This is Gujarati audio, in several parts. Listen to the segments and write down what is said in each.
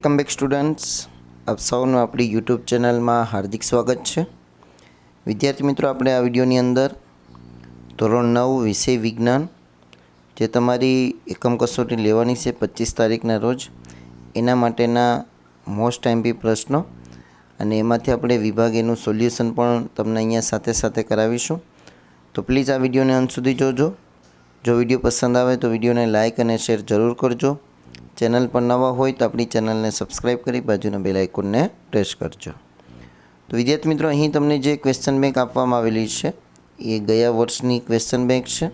વેલકમ બેક સ્ટુડન્ટ્સ, આપ સૌનું આપણી યુટ્યુબ ચેનલમાં હાર્દિક સ્વાગત છે. વિદ્યાર્થી મિત્રો, આપણે આ વિડીયોની અંદર ધોરણ 9 વિષય વિજ્ઞાન જે તમારી એકમ કસોટી લેવાની છે 25 તારીખના રોજ, એના માટેના મોસ્ટ એમપી પ્રશ્નો અને એમાંથી આપણે વિભાગ એનું સોલ્યુશન પણ તમને અહીંયા સાથે સાથે કરાવીશું. તો પ્લીઝ આ વિડીયોને અંત સુધી જોજો. જો વિડીયો પસંદ આવે તો વિડીયોને લાઇક અને શેર જરૂર કરજો. ચેનલ પર નવા હોય તો આપણી ચેનલને સબસ્ક્રાઈબ કરી બાજુના બેલ આઇકોનને પ્રેસ કરજો. તો વિદ્યાર્થી મિત્રો, અહીં તમને જે ક્વેશ્ચન બેંક આપવામાં આવેલી છે એ ગયા વર્ષની ક્વેશ્ચન બેંક છે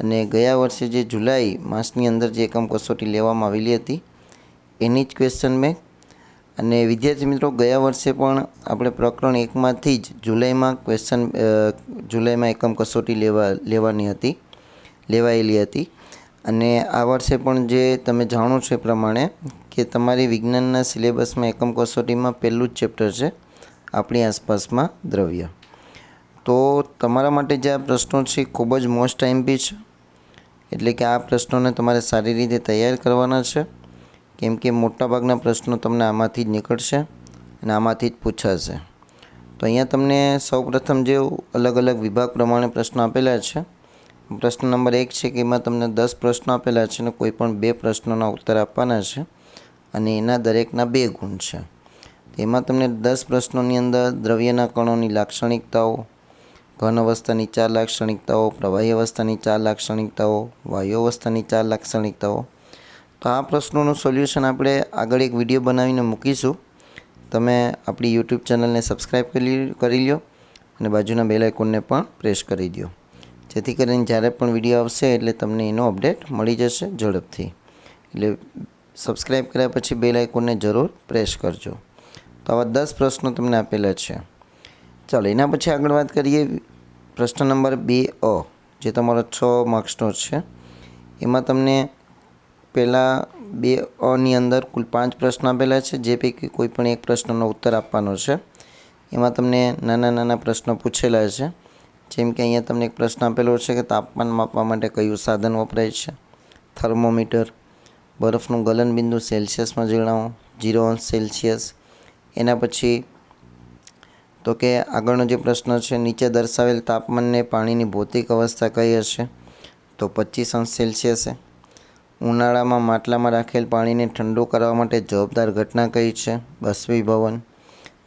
અને ગયા વર્ષે જે જુલાઈ માસની અંદર જે એકમ કસોટી લેવામાં આવેલી હતી એની જ ક્વેશ્ચન બેંક. અને વિદ્યાર્થી મિત્રો, ગયા વર્ષે પણ આપણે પ્રકરણ 1માંથી જ જુલાઈમાં એકમ કસોટી લેવાયેલી હતી. અને આ વર્ષે પણ જે તમે જાણો છો એ પ્રમાણે કે તમારી વિજ્ઞાનના સિલેબસમાં એકમ કસોટીમાં પહેલું જ ચેપ્ટર છે આપણી આસપાસમાં દ્રવ્ય. તો તમારા માટે જે આ પ્રશ્નો છે ખૂબ જ મોસ્ટ એમપી છે, એટલે કે આ પ્રશ્નોને તમારે સારી રીતે તૈયાર કરવાના છે, કેમ કે મોટાભાગના પ્રશ્નો તમને આમાંથી જ નીકળશે અને આમાંથી જ પૂછાશે. તો અહીંયા તમને સૌપ્રથમ જે અલગ અલગ વિભાગ પ્રમાણે પ્રશ્નો આપેલા છે. પ્રશ્ન નંબર 1 છે કે એમાં તમને 10 પ્રશ્નો આપેલા છે અને કોઈ પણ 2 પ્રશ્નોના ઉત્તર આપવાના છે અને એના દરેકના 2 ગુણ છે. એમાં તમને 10 પ્રશ્નોની અંદર દ્રવ્યના કણોની લાક્ષણિકતાઓ, ઘન અવસ્થાની 4 લાક્ષણિકતાઓ, પ્રવાહી અવસ્થાની 4 લાક્ષણિકતાઓ, વાયુ અવસ્થાની 4 લાક્ષણિકતાઓ. તો આ પ્રશ્નોનું સોલ્યુશન આપણે આગળ એક વિડીયો બનાવીને મૂકીશું. તમે આપણી યુટ્યુબ ચેનલને સબસ્ક્રાઈબ કરી લો અને બાજુના બેલ આઇકોનને પણ પ્રેસ કરી દો, જેથી કરીને જ્યારે પણ વિડીયો આવશે એટલે તમને એનો અપડેટ મળી જશે ઝડપથી. એટલે સબસ્ક્રાઈબ કર્યા પછી બેલ આઇકોનને જરૂર પ્રેસ કરજો. તો આવા 10 પ્રશ્નો તમને આપેલા છે. ચાલો, એના પછી આગળ વાત કરીએ. પ્રશ્ન નંબર 2A જે તમારો 6 માર્ક્સનો છે. એમાં તમને પહેલાં 2A અંદર કુલ 5 પ્રશ્નો આપેલા છે, જે પૈકી કોઈ પણ એક પ્રશ્નનો ઉત્તર આપવાનો છે. એમાં તમને નાના નાના પ્રશ્નો પૂછેલા છે. જેમ કે અહીંયા તમને એક પ્રશ્ન આપેલો છે કે તાપમાન માપવા માટે કયું સાધન વપરાય છે? થર્મોમીટર. બરફનું ગલનબિંદુ સેલ્સિયસમાં જણાવો, 0°C. એના પછી તો કે આગળનો જે પ્રશ્ન છે, નીચે દર્શાવેલ તાપમાનને પાણીની ભૌતિક અવસ્થા કઈ હશે? તો 25°C. ઉનાળામાં માટલામાં રાખેલ પાણીને ઠંડુ કરવા માટે જવાબદાર ઘટના કઈ છે? બાષ્પીભવન.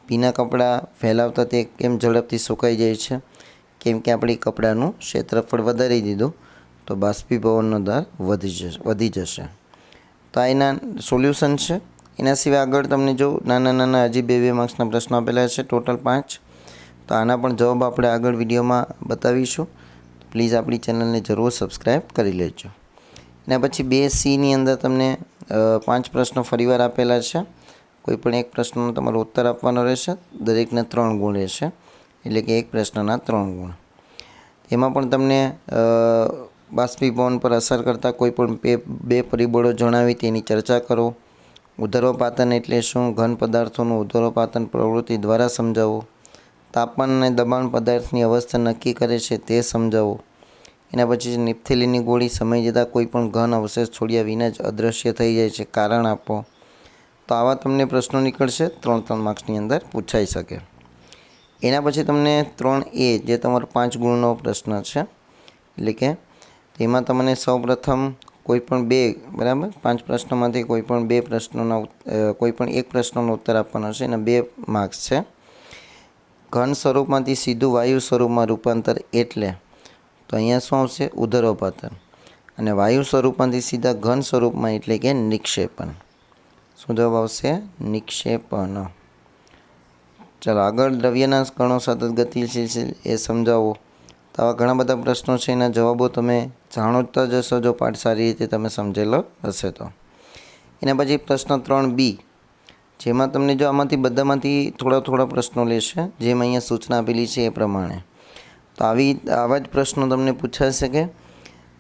ભીના કપડાં ફેલાવતા તે કેમ ઝડપથી સુકાઈ જાય છે? કેમ કે આપણે કપડાનું ક્ષેત્રફળ વધારી દીધું તો બાષ્પીભવનનો દર વધી જશે. તો આ એના સોલ્યુશન છે. એના સિવાય આગળ તમને જો નાના નાના હજી 2 માર્ક્સના પ્રશ્નો આપેલા છે, ટોટલ 5. તો આના પણ જવાબ આપણે આગળ વિડીયોમાં બતાવીશું. પ્લીઝ આપણી ચેનલને જરૂર સબસ્ક્રાઈબ કરી લેજો. એના પછી 2C અંદર તમને 5 પ્રશ્નો ફરીવાર આપેલા છે. કોઈ પણ એક પ્રશ્નનો તમારો ઉત્તર આપવાનો રહેશે. દરેકના 3 ગુણ રહેશે, એટલે કે એક પ્રશ્નના 3 ગુણ. એમાં પણ તમને બાષ્પીભવન પર અસર કરતા કોઈ પણ 2 પરિબળો જણાવી તેની ચર્ચા કરો. ઉધર્વપાતન એટલે શું? ઘન પદાર્થોનું ઉધર્વપાતન પ્રવૃત્તિ દ્વારા સમજાવો. તાપમાન અને દબાણ પદાર્થની અવસ્થા નક્કી કરે છે તે સમજાવો. એના પછી નિફ્થેલીનની ગોળી સમય જતાં કોઈ પણ ઘન અવશેષ છોડ્યા વિના જ અદૃશ્ય થઈ જાય છે, કારણ આપો. તો આવા તમને પ્રશ્નો નીકળશે, 3 માર્ક્સની અંદર પૂછાઈ શકે. એના પછી તમને 3A જે તમારો 5 ગુણનો પ્રશ્ન છે, એટલે કે તેમાં તમને સૌપ્રથમ કોઈ પણ 2 બરાબર 5 પ્રશ્નોમાંથી કોઈ પણ એક પ્રશ્નનો ઉત્તર આપવાનો છે. એના 2 માર્ક્સ છે. ઘન સ્વરૂપમાંથી સીધું વાયુ સ્વરૂપમાં રૂપાંતર એટલે તો અહીંયા શું આવશે? ઉધર્વપાતન. અને વાયુ સ્વરૂપમાંથી સીધા ઘન સ્વરૂપમાં એટલે કે નિક્ષેપણ. શું જવાબ આવશે? નિક્ષેપણ. ચાલો આગળ, દ્રવ્યના કણો સતત ગતિશીલ એ સમજાવો. તો આવા ઘણા બધા પ્રશ્નો છે, એના જવાબો તમે જાણતા જ હશો જો પાઠ સારી રીતે તમે સમજેલો હશે તો. એના પછી પ્રશ્ન 3B, જેમાં તમને જો આમાંથી બધામાંથી થોડા પ્રશ્નો લેશે, જેમ અહીંયા સૂચના આપેલી છે એ પ્રમાણે. તો આવા જ પ્રશ્નો તમને પૂછાશે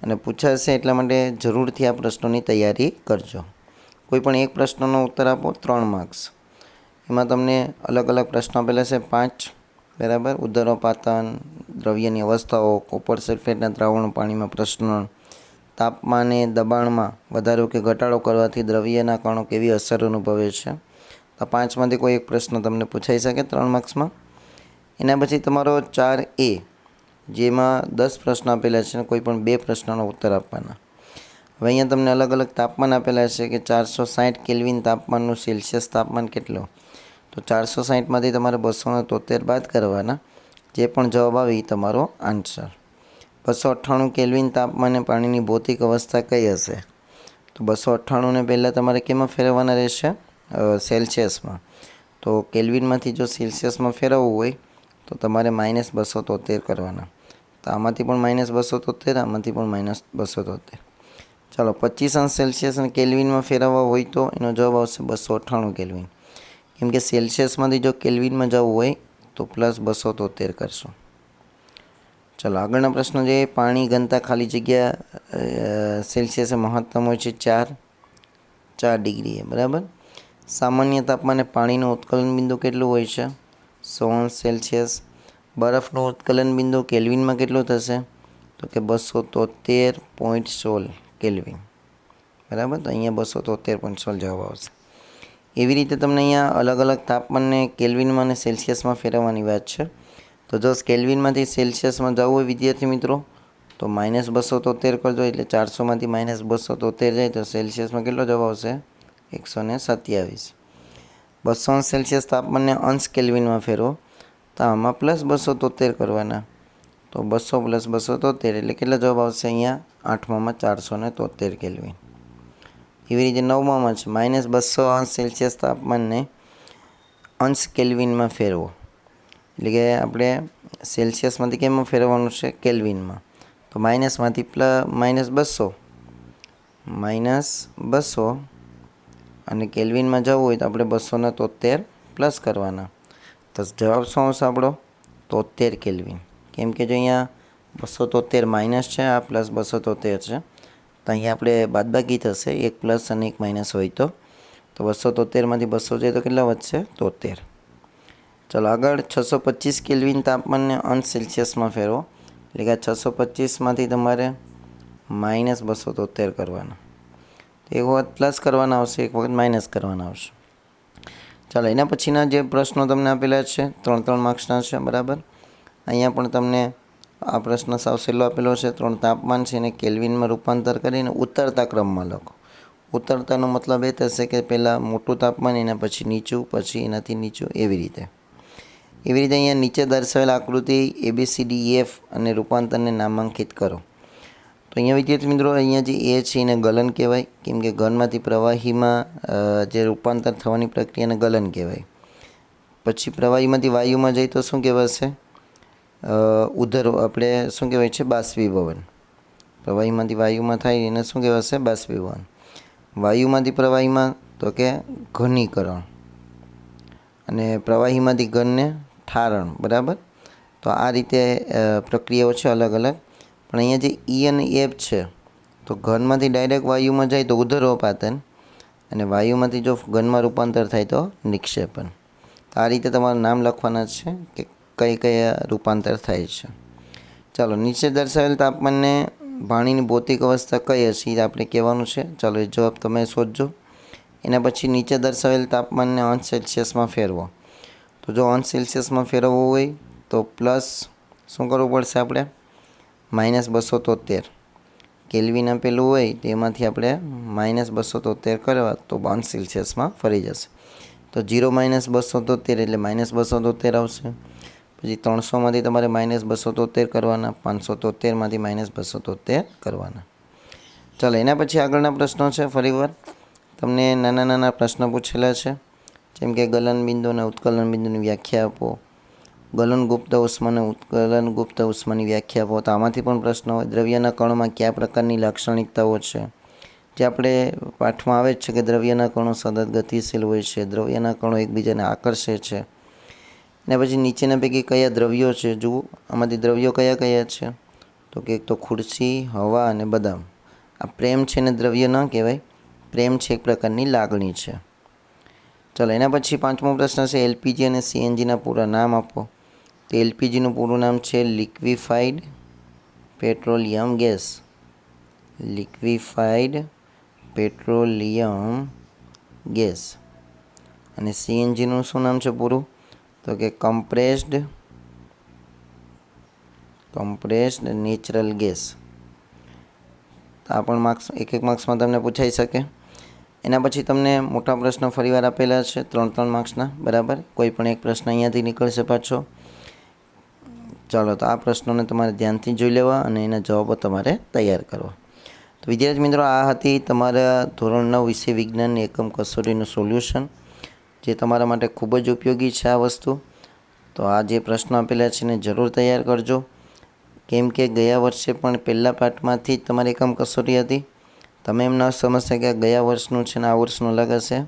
અને પૂછાશે એટલા માટે જરૂરથી આ પ્રશ્નોની તૈયારી કરજો. કોઈ પણ એક પ્રશ્નનો ઉત્તર આપો, 3 માર્ક્સ. એમાં તમને અલગ અલગ પ્રશ્નો આપેલા છે 5, બરાબર. ઉધર્વપાતન, દ્રવ્યની અવસ્થાઓ, કોપર સલ્ફેટના દ્રાવણ પાણીમાં પ્રશ્ન, તાપમાને દબાણમાં વધારો કે ઘટાડો કરવાથી દ્રવ્યના કણો કેવી અસર અનુભવે છે? તો 5માંથી કોઈ એક પ્રશ્ન તમને પૂછાઈ શકે 3 માર્ક્સમાં. એના પછી તમારો 4A, જેમાં 10 પ્રશ્ન આપેલા છે અને કોઈ પણ 2 પ્રશ્નનો ઉત્તર આપવાના. હવે અહીંયા તમને અલગ અલગ તાપમાન આપેલા છે કે 460 કેલ્વિન તાપમાનનું સેલ્સિયસ તાપમાન કેટલું? તો 460માંથી તમારે 273 બાદ કરવાના. જે પણ જવાબ આવે એ તમારો આન્સર. 298 કેલ્વિન તાપમાને પાણીની ભૌતિક અવસ્થા કઈ હશે? તો 298ને પહેલાં તમારે કેમાં ફેરવવાના રહેશે? સેલ્સિયસમાં. તો કેલ્વિનમાંથી જો સેલ્સિયસમાં ફેરવવું હોય તો તમારે -273 કરવાના. તો આમાંથી પણ -273, આમાંથી પણ -273. ચાલો, 25 સેલ્સિયસ અને કેલ્વિનમાં ફેરવવા હોય તો એનો જવાબ આવશે 298 કેલ્વિન. કેમ કે સેલ્સિયસમાંથી જો કેલ્વિનમાં જવું હોય તો +273 કરશો. ચાલો, આગળના પ્રશ્ન જે પાણી ઘનતા ખાલી જગ્યા સેલ્સિયસે મહત્તમ હોય છે 4 ડિગ્રીએ, બરાબર. સામાન્ય તાપમાને પાણીનું ઉત્કલન બિંદુ કેટલું હોય છે? 100 સેલ્સિયસ. બરફનું ઉત્કલન બિંદુ કેલ્વિનમાં કેટલું થશે? તો કે 273.16 કેલ્વિન, બરાબર. તો અહીંયા 273.16 જવાબ આવશે. એવી રીતે તમને અહીંયા અલગ અલગ તાપમાનને કેલ્વિનમાં અને સેલ્સિયસમાં ફેરવવાની વાત છે. તો જો કેલ્વિનમાંથી સેલ્સિયસમાં જવું હોય વિદ્યાર્થી મિત્રો તો -273 કરજો, એટલે 400માંથી -273 જાય તો સેલ્સિયસમાં કેટલો જવાબ આવશે? 127. 200 સેલ્સિયસ તાપમાનને અંશ કેલ્વિનમાં ફેરવો તો આમાં +273 કરવાના. તો 200 + 273 એટલે કેટલા જવાબ આવશે? અહીંયા 8માં 473 કેલ્વિન. એવી રીતે 9માં છે -200 સેલ્સિયસ તાપમાનને અંશ કેલ્વિનમાં ફેરવો. એટલે કે આપણે સેલ્સિયસમાંથી કેમાં ફેરવવાનું છે? કેલ્વિનમાં. તો માઇનસમાંથી -200 અને કેલ્વિનમાં જવું હોય તો આપણે 273 પ્લસ કરવાના. તો જવાબ શું આવશે આપણો? 73 કેલ્વિન. કેમ કે જો અહીંયા 273 માઇનસ છે, આ +273 છે, તો અહીંયા આપણે બાદબાકી થશે, એક પ્લસ અને એક માઇનસ હોય તો 273માંથી 200 જાય તો કેટલા વધશે? 73. ચલો આગળ 625 કેલ્વિન તાપમાનને અંશ સેલ્સિયસમાં ફેરવો. એટલે કે 625માંથી તમારે -273 કરવાના. એક વખત પ્લસ કરવાના આવશે, એક વખત માઇનસ કરવાના આવશે. ચાલો, એના પછીના જે પ્રશ્નો તમને આપેલા છે 3 માર્ક્સના છે, બરાબર. અહીંયા પણ તમને આ પ્રશ્ન સાવ સહેલો આપેલો છે. 3 તાપમાન છે એને કેલ્વિનમાં રૂપાંતર કરીને ઉતરતા ક્રમમાં લખો. ઉતરતાનો મતલબ એ થશે કે પહેલાં મોટું તાપમાન, એના પછી નીચું, પછી એનાથી નીચું, એવી રીતે અહીંયા નીચે દર્શાવેલ આકૃતિ ABCDEF અને રૂપાંતરને નામાંકિત કરો. તો અહીંયા વિદ્યાર્થી મિત્રો, અહીંયા જે એ છે એને ગલન કહેવાય. કેમ કે ઘનમાંથી પ્રવાહીમાં જે રૂપાંતર થવાની પ્રક્રિયાને ગલન કહેવાય. પછી પ્રવાહીમાંથી વાયુમાં જાય તો શું કહેવાશે? આપણે શું કહેવાય છે? બાષ્પીભવન. પ્રવાહીમાંથી વાયુમાં થાય એને શું કહેવાશે? બાષ્પીભવન. વાયુમાંથી પ્રવાહીમાં તો કે ઘનીકરણ, અને પ્રવાહીમાંથી ઘનને ઠારણ, બરાબર. તો આ રીતે પ્રક્રિયાઓ છે અલગ અલગ. પણ અહીંયા જે E અને F છે, તો ઘનમાંથી ડાયરેક્ટ વાયુમાં જાય તો ઉદરોપાતન, અને વાયુમાંથી જો ઘનમાં રૂપાંતર થાય તો નિક્ષેપણ. આ રીતે તમારું નામ લખવાના છે કે કયા રૂપાંતર થાય છે. ચાલો, નીચે દર્શાવેલ તાપમાનને પાણીની ભૌતિક અવસ્થા કઈ હશે એ આપણે કહેવાનું છે. ચાલો, એ જવાબ તમે શોધજો. એના પછી નીચે દર્શાવેલ તાપમાનને અંશ સેલ્સિયસમાં ફેરવો. તો જો અંશ સેલ્સિયસમાં ફેરવવું હોય તો પ્લસ શું કરવું પડશે? આપણે -273 કેલ્વિન આપેલું હોય તેમાંથી આપણે -273 કરવા તો અંશ સેલ્સિયસમાં ફરી જશે. તો 0 - 273 એટલે -273 આવશે. પછી 300માંથી તમારે -273 કરવાના, 573માંથી -273 કરવાના. ચાલો, એના પછી આગળના પ્રશ્નો છે. ફરીવાર તમને નાના પ્રશ્નો પૂછેલા છે, જેમ કે ગલન બિંદુ અને ઉત્કલન બિંદુની વ્યાખ્યા આપો, ગલનગુપ્ત ઉષ્મા અને ઉત્કલનગુપ્ત ઉષ્માની વ્યાખ્યા આપો. તો આમાંથી પણ પ્રશ્ન હોય. દ્રવ્યના કણોમાં કયા પ્રકારની લાક્ષણિકતાઓ છે? જે આપણે પાઠમાં આવે જ છે કે દ્રવ્યના કણો સતત ગતિશીલ હોય છે, દ્રવ્યના કણો એકબીજાને આકર્ષે છે. એના પછી નીચેના પૈકી કયા દ્રવ્યો છે? જુઓ, આમાંથી દ્રવ્યો કયા કયા છે? તો કે એક તો ખુરશી, હવા અને બદામ. આ પ્રેમ છે ને દ્રવ્ય ન કહેવાય. પ્રેમ છે એક પ્રકારની લાગણી છે. ચાલો, એના પછી 5મો પ્રશ્ન છે LPG અને CNGના પૂરા નામ આપો. તો LPGનું પૂરું નામ છે liquefied petroleum gas. Liquefied petroleum gas. અને સીએનજીનું શું નામ છે પૂરું? તો કે કમ્પ્રેસ્ડ નેચરલ ગેસ. આ પણ એક માર્ક્સમાં તમને પૂછાઈ શકે. એના પછી તમને મોટા પ્રશ્ન ફરીવાર આપેલા છે 3 માર્ક્સના, બરાબર. કોઈ પણ એક પ્રશ્ન અહીંયાથી નીકળશે પાછો. ચાલો, તો આ પ્રશ્નોને તમારે ધ્યાનથી જોઈ લેવા અને એના જવાબો તમારે તૈયાર કરવા. તો વિદ્યાર્થી મિત્રો, આ હતી તમારા ધોરણ 9 વિષય વિજ્ઞાનની એકમ કસોટીનું સોલ્યુશન, જે તમારા માટે ખૂબ જ ઉપયોગી છે આ વસ્તુ. તો આ જે પ્રશ્નો આપેલા છે એને જરૂર તૈયાર કરજો, કેમ કે ગયા વર્ષે પણ પહેલા પાઠમાંથી જ તમારી એકમ કસોટી હતી. તમે એમ ન સમજતા કે ગયા વર્ષનું છે ને આ વર્ષનું અલગ હશે.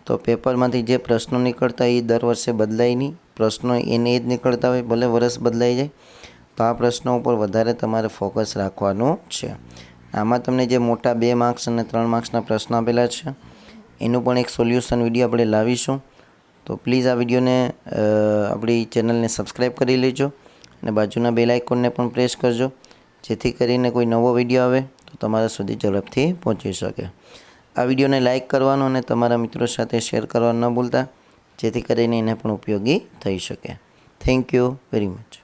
તો પેપરમાંથી જે પ્રશ્નો નીકળતા એ દર વર્ષે બદલાય નહીં. પ્રશ્નો એને જ નીકળતા હોય, ભલે વર્ષ બદલાઈ જાય. તો આ પ્રશ્નો ઉપર વધારે તમારે ફોકસ રાખવાનું છે. આમાં તમને જે મોટા 2 માર્ક્સ અને 3 માર્ક્સના પ્રશ્નો આપેલા છે એનું પણ એક સોલ્યુશન વિડીયો આપણે લાવીશું. તો પ્લીઝ આ વિડીયોને આપણી ચેનલને સબસ્ક્રાઈબ કરી લેજો અને બાજુના બેલ આઇકોનને પણ પ્રેસ કરજો, જેથી કરીને કોઈ નવો વિડીયો આવે તો તમારા સુધી ઝડપથી પહોંચી શકે. આ વિડીયોને લાઇક કરવાનો અને તમારા મિત્રો સાથે શેર કરવાનું ન ભૂલતા, જેથી કરીને એને પણ ઉપયોગી થઈ શકે. Thank you very much.